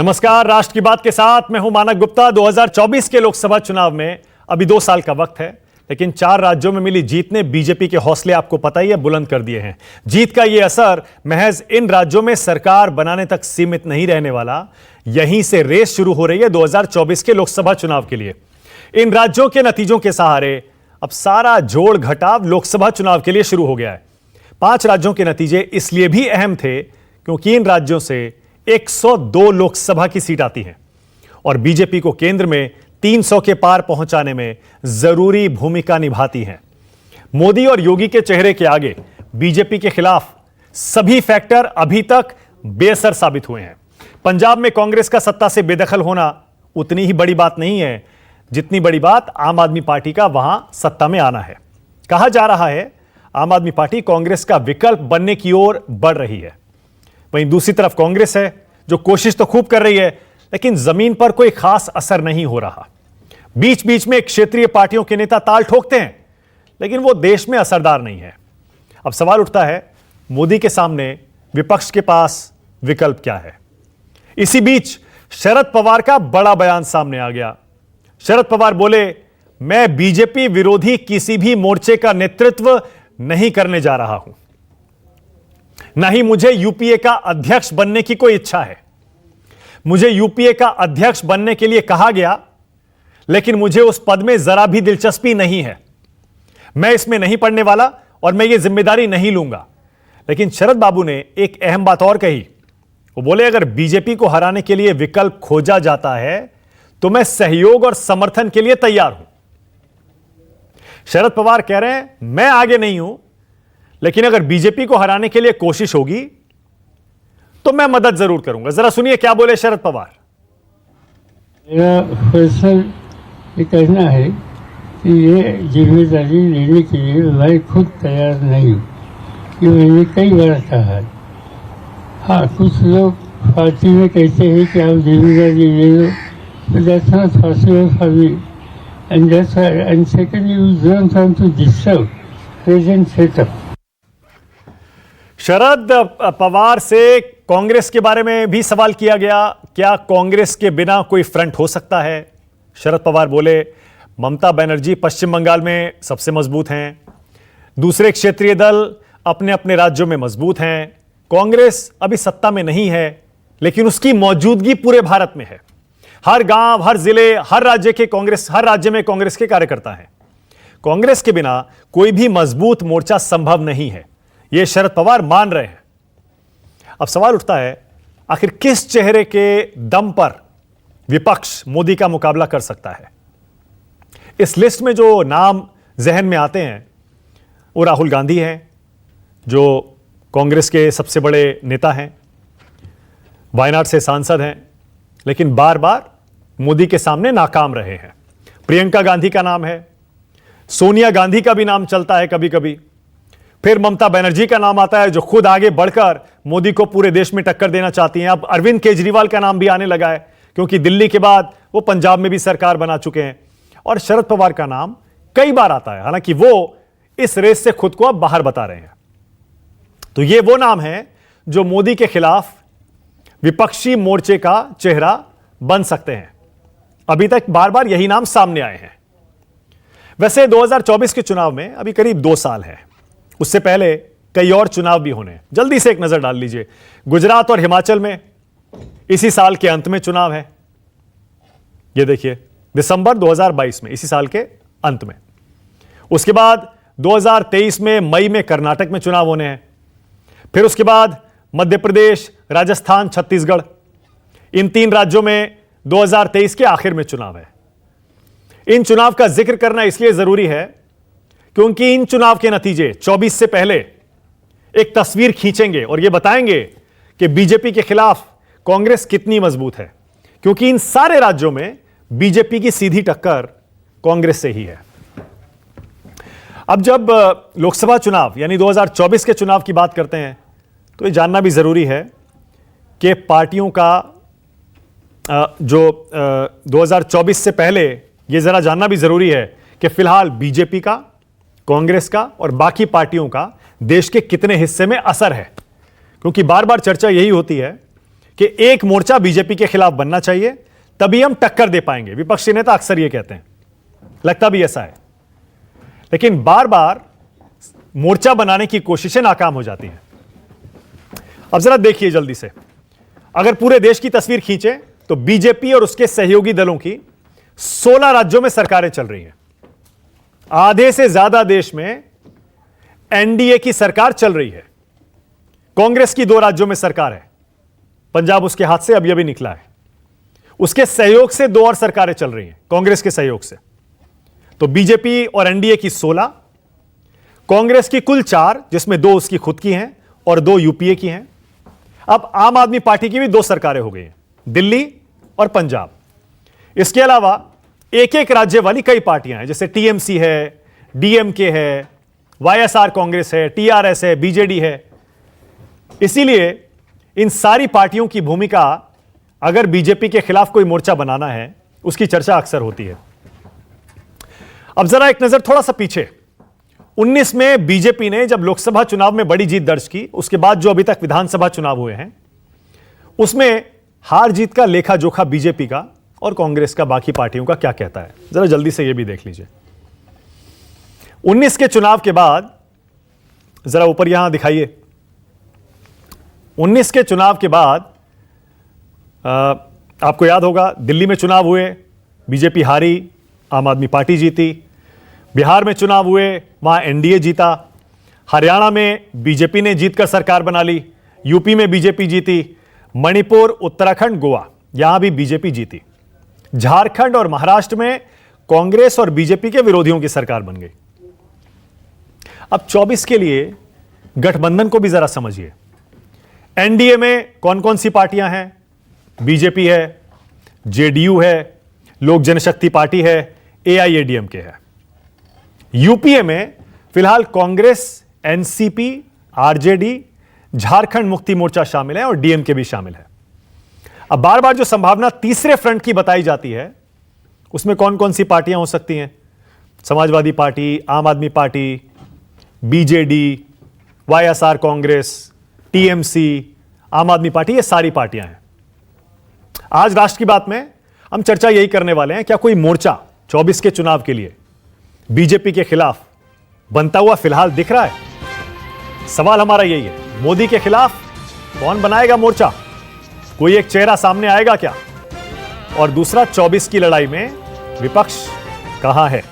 नमस्कार, राष्ट्र की बात के साथ मैं हूं मानक गुप्ता। 2024 के लोकसभा चुनाव में अभी 2 साल का वक्त है, लेकिन 4 राज्यों में मिली जीत ने बीजेपी के हौसले आपको पता ही है बुलंद कर दिए हैं। जीत का यह असर महज इन राज्यों में सरकार बनाने तक सीमित नहीं रहने वाला। यहीं से रेस शुरू हो रही है 2024 के लोकसभा चुनाव के लिए। इन राज्यों के नतीजों के सहारे अब सारा जोड़ घटाव लोकसभा चुनाव के लिए शुरू हो गया है। 5 राज्यों के नतीजे इसलिए भी अहम थे क्योंकि इन राज्यों से 102 लोकसभा की सीट आती हैं और बीजेपी को केंद्र में 300 के पार पहुंचाने में जरूरी भूमिका निभाती हैं। मोदी और योगी के चेहरे के आगे बीजेपी के खिलाफ सभी फैक्टर अभी तक बेअसर साबित हुए हैं। पंजाब में कांग्रेस का सत्ता से बेदखल होना उतनी ही बड़ी बात नहीं है जितनी बड़ी बात आम आदमी पार्टी का वहां सत्ता में आना है। कहा जा रहा है आम आदमी पार्टी कांग्रेस का विकल्प बनने की ओर बढ़ रही है। वहीं दूसरी तरफ कांग्रेस है जो कोशिश तो खूब कर रही है, लेकिन जमीन पर कोई खास असर नहीं हो रहा। बीच बीच में क्षेत्रीय पार्टियों के नेता ताल ठोकते हैं, लेकिन वो देश में असरदार नहीं है। अब सवाल उठता है, मोदी के सामने विपक्ष के पास विकल्प क्या है? इसी बीच शरद पवार का बड़ा बयान सामने आ गया। शरद पवार बोले, मैं बीजेपी विरोधी किसी भी मोर्चे का नेतृत्व नहीं करने जा रहा हूं, ना ही मुझे यूपीए का अध्यक्ष बनने की कोई इच्छा है। मुझे यूपीए का अध्यक्ष बनने के लिए कहा गया, लेकिन मुझे उस पद में जरा भी दिलचस्पी नहीं है। मैं इसमें नहीं पड़ने वाला और मैं ये जिम्मेदारी नहीं लूंगा। लेकिन शरद बाबू ने एक अहम बात और कही। वो बोले, अगर बीजेपी को हराने के लिए विकल्प खोजा जाता है तो मैं सहयोग और समर्थन के लिए तैयार हूं। शरद पवार कह रहे हैं, मैं आगे नहीं हूं, लेकिन अगर बीजेपी को हराने के लिए कोशिश होगी तो मैं मदद जरूर करूंगा। जरा सुनिए क्या बोले शरद पवार। मेरा पर्सनल ये कहना है कि ये जिम्मेदारी लेने के लिए मैं खुद तैयार नहीं हूँ। ये मैंने कई बार कहा है। हाँ, कुछ लोग पार्टी में कहते हैं कि आप जिम्मेदारी ले लो, but that's not possible for me. And that's why, and secondly, we don't want to disturb present setup. Sharad Pawar से कांग्रेस के बारे में भी सवाल किया गया, क्या कांग्रेस के बिना कोई फ्रंट हो सकता है? शरद पवार बोले, ममता बनर्जी पश्चिम बंगाल में सबसे मजबूत हैं, दूसरे क्षेत्रीय दल अपने अपने राज्यों में मजबूत हैं, कांग्रेस अभी सत्ता में नहीं है, लेकिन उसकी मौजूदगी पूरे भारत में है। हर गांव, हर जिले, हर राज्य में कांग्रेस के कार्यकर्ता हैं। कांग्रेस के बिना कोई भी मजबूत मोर्चा संभव नहीं है, यह शरद पवार मान रहे हैं। अब सवाल उठता है, आखिर किस चेहरे के दम पर विपक्ष मोदी का मुकाबला कर सकता है? इस लिस्ट में जो नाम जहन में आते हैं वो राहुल गांधी हैं, जो कांग्रेस के सबसे बड़े नेता हैं, वायनाड से सांसद हैं, लेकिन बार बार मोदी के सामने नाकाम रहे हैं। प्रियंका गांधी का नाम है, सोनिया गांधी का भी नाम चलता है कभी कभी, फिर ममता बनर्जी का नाम आता है जो खुद आगे बढ़कर मोदी को पूरे देश में टक्कर देना चाहती हैं। अब अरविंद केजरीवाल का नाम भी आने लगा है, क्योंकि दिल्ली के बाद वो पंजाब में भी सरकार बना चुके हैं। और शरद पवार का नाम कई बार आता है, हालांकि वो इस रेस से खुद को अब बाहर बता रहे हैं। तो ये वो नाम है जो मोदी के खिलाफ विपक्षी मोर्चे का चेहरा बन सकते हैं। अभी तक बार बार यही नाम सामने आए हैं। वैसे 2024 के चुनाव में अभी करीब 2 साल है, उससे पहले कई और चुनाव भी होने हैं। जल्दी से एक नजर डाल लीजिए। गुजरात और हिमाचल में इसी साल के अंत में चुनाव है। यह देखिए, दिसंबर 2022 में, इसी साल के अंत में। उसके बाद 2023 में मई में कर्नाटक में चुनाव होने हैं। फिर उसके बाद मध्य प्रदेश, राजस्थान, छत्तीसगढ़, इन 3 राज्यों में 2023 के आखिर में चुनाव है। इन चुनाव का जिक्र करना इसलिए जरूरी है क्योंकि इन चुनाव के नतीजे 24 से पहले एक तस्वीर खींचेंगे और यह बताएंगे कि बीजेपी के खिलाफ कांग्रेस कितनी मजबूत है, क्योंकि इन सारे राज्यों में बीजेपी की सीधी टक्कर कांग्रेस से ही है। अब जब लोकसभा चुनाव यानी 2024 के चुनाव की बात करते हैं तो यह जानना भी जरूरी है कि पार्टियों का जो 2024 से पहले यह जरा जानना भी जरूरी है कि फिलहाल बीजेपी का, कांग्रेस का और बाकी पार्टियों का देश के कितने हिस्से में असर है। क्योंकि बार बार चर्चा यही होती है कि एक मोर्चा बीजेपी के खिलाफ बनना चाहिए, तभी हम टक्कर दे पाएंगे। विपक्षी नेता अक्सर यह कहते हैं, लगता भी ऐसा है, लेकिन बार बार मोर्चा बनाने की कोशिशें नाकाम हो जाती हैं। अब जरा देखिए जल्दी से, अगर पूरे देश की तस्वीर खींचे तो बीजेपी और उसके सहयोगी दलों की 16 राज्यों में सरकारें चल रही हैं। आधे से ज्यादा देश में एनडीए की सरकार चल रही है। कांग्रेस की 2 राज्यों में सरकार है, पंजाब उसके हाथ से अभी अभी निकला है। उसके सहयोग से 2 और सरकारें चल रही हैं, कांग्रेस के सहयोग से। तो बीजेपी और एनडीए की 16, कांग्रेस की कुल 4, जिसमें 2 उसकी खुद की हैं और 2 यूपीए की हैं। अब आम आदमी पार्टी की भी 2 सरकारें हो गई हैं, दिल्ली और पंजाब। इसके अलावा एक एक राज्य वाली कई पार्टियां हैं, जैसे टीएमसी है, डीएमके है, वाईएसआर कांग्रेस है, टीआरएस है, बीजेडी है। इसीलिए इन सारी पार्टियों की भूमिका, अगर बीजेपी के खिलाफ कोई मोर्चा बनाना है, उसकी चर्चा अक्सर होती है। अब जरा एक नजर थोड़ा सा पीछे, 19 में बीजेपी ने जब लोकसभा चुनाव में बड़ी जीत दर्ज की, उसके बाद जो अभी तक विधानसभा चुनाव हुए हैं, उसमें हार जीत का लेखा जोखा बीजेपी का और कांग्रेस का बाकी पार्टियों का क्या कहता है, जरा जल्दी से यह भी देख लीजिए। 19 के चुनाव के बाद, जरा ऊपर यहां दिखाइए, 19 के चुनाव के बाद आपको याद होगा दिल्ली में चुनाव हुए, बीजेपी हारी, आम आदमी पार्टी जीती। बिहार में चुनाव हुए, वहां एनडीए जीता। हरियाणा में बीजेपी ने जीतकर सरकार बना ली। यूपी में बीजेपी जीती। मणिपुर, उत्तराखंड, गोवा, यहां भी बीजेपी जीती। झारखंड और महाराष्ट्र में कांग्रेस और बीजेपी के विरोधियों की सरकार बन गई। अब 24 के लिए गठबंधन को भी जरा समझिए। एनडीए में कौन कौन सी पार्टियां हैं? बीजेपी है, जेडीयू है, लोक जनशक्ति पार्टी है, एआईएडीएमके है। यूपीए में फिलहाल कांग्रेस, एनसीपी, आरजेडी, झारखंड मुक्ति मोर्चा शामिल है और डीएमके भी शामिल है। अब बार बार जो संभावना तीसरे फ्रंट की बताई जाती है, उसमें कौन कौन सी पार्टियां हो सकती हैं? समाजवादी पार्टी, आम आदमी party, BJD, YSR Congress, TMC, आम आदमी पार्टी, ये सारी पार्टियां हैं। आज राष्ट्र की बात में हम चर्चा यही करने वाले हैं, क्या कोई मोर्चा 24 के चुनाव के लिए बीजेपी के खिलाफ बनता हुआ फिलहाल दिख रहा है? सवाल हमारा यही है, मोदी के खिलाफ कौन बनाएगा मोर्चा? कोई एक चेहरा सामने आएगा क्या? और दूसरा, 24 की लड़ाई में विपक्ष कहां है?